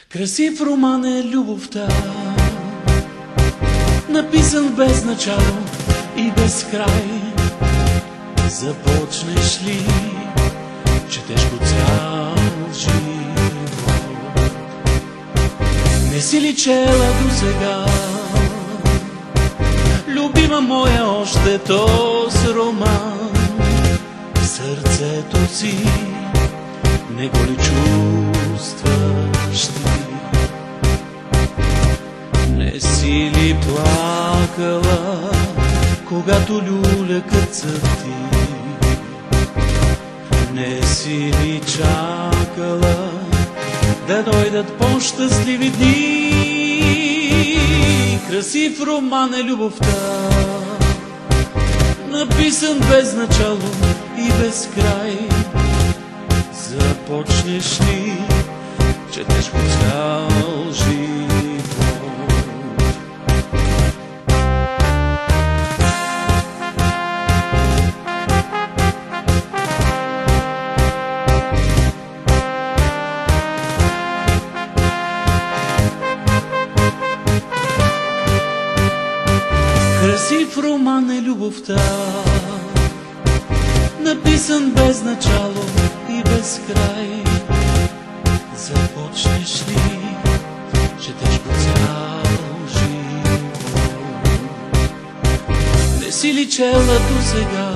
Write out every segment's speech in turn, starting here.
Красив роман е любовта, написан без начало и без край. Започнеш ли, четеш го цял живот? Не си ли чела досега, любима моя, още този роман? Сърцето си не го ли чувстваш ти? Не си ли плакала, когато люлекът цъфти? Не си ли чакала да дойдат по-щастливи дни? Красив роман е любовта, написан без начало и без край. Започнеш ли, четеш го цял живот? Красив роман е любовта, написан без начало и без край. Започнеш ли, четеш го цял живот? Не си ли чела досега,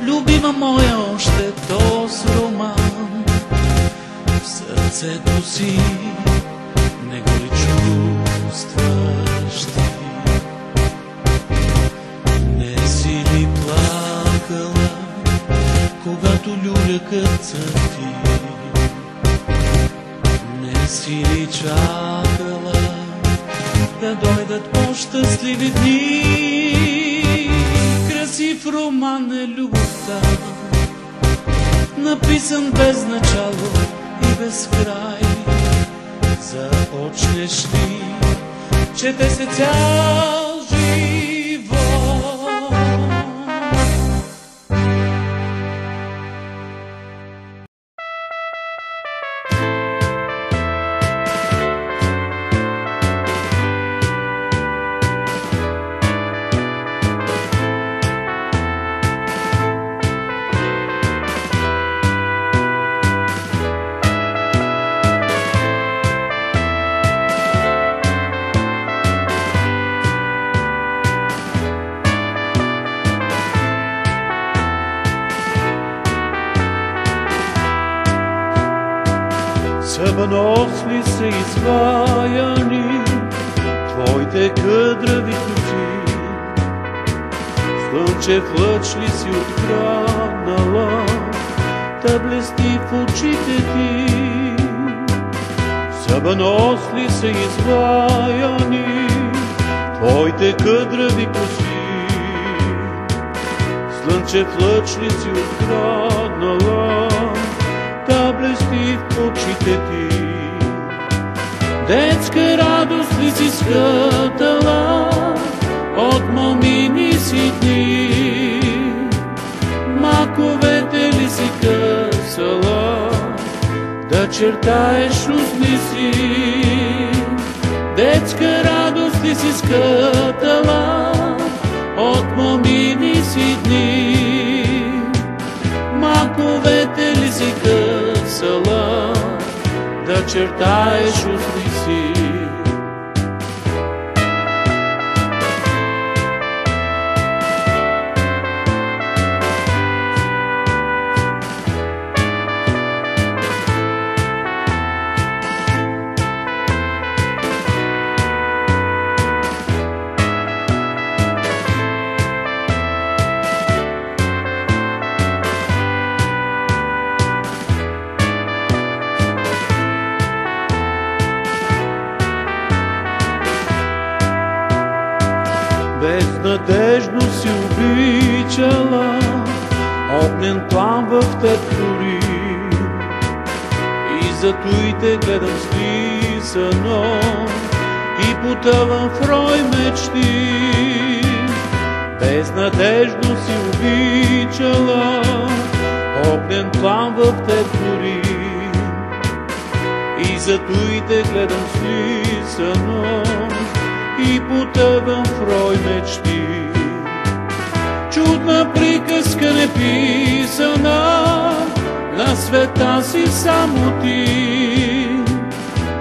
любима моя, още този роман? В сърцето си не го ли чувстваш ти? Не си ли плакала, когато люлекът цъфти? Не си ли чакала да дойдат по-щастливи дни? Красив роман е любовта, написан без начало и без край. Започнеш ли, чете се цял живот? Събаносли са изваяни твоите къдрави коси, слънчев лъч ли си откраднала, да блести в очите ти? Събаносли са изваяни твоите къдрави коси, слънчев лъч ли си откраднала, да блести в очите ти? Детска радост ли си скътала от момини си дни? Маковете ли си късала да чертаеш устни си? Детска радост ли си скътала от момини си дни? Маковете ли си късала да чертаеш устни си? Безнадежно си обичала, огнен план в теб гори, и зато и те гледам слизано и потъвам в рой мечти. Безнадежно си обичала, огнен план в теб гори, и зато и те гледам слизано и потъвам в рой мечти. Чудна приказка неписана, на света си само ти,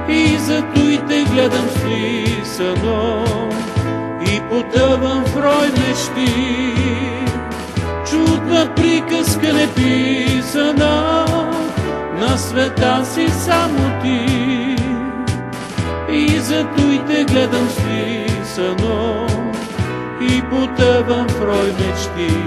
и зато и те гледам слизано и потъвам в рой мечти. Чудна приказка неписана, на света си само ти, и зато и те гледам слизано и потъвам в рой мечти.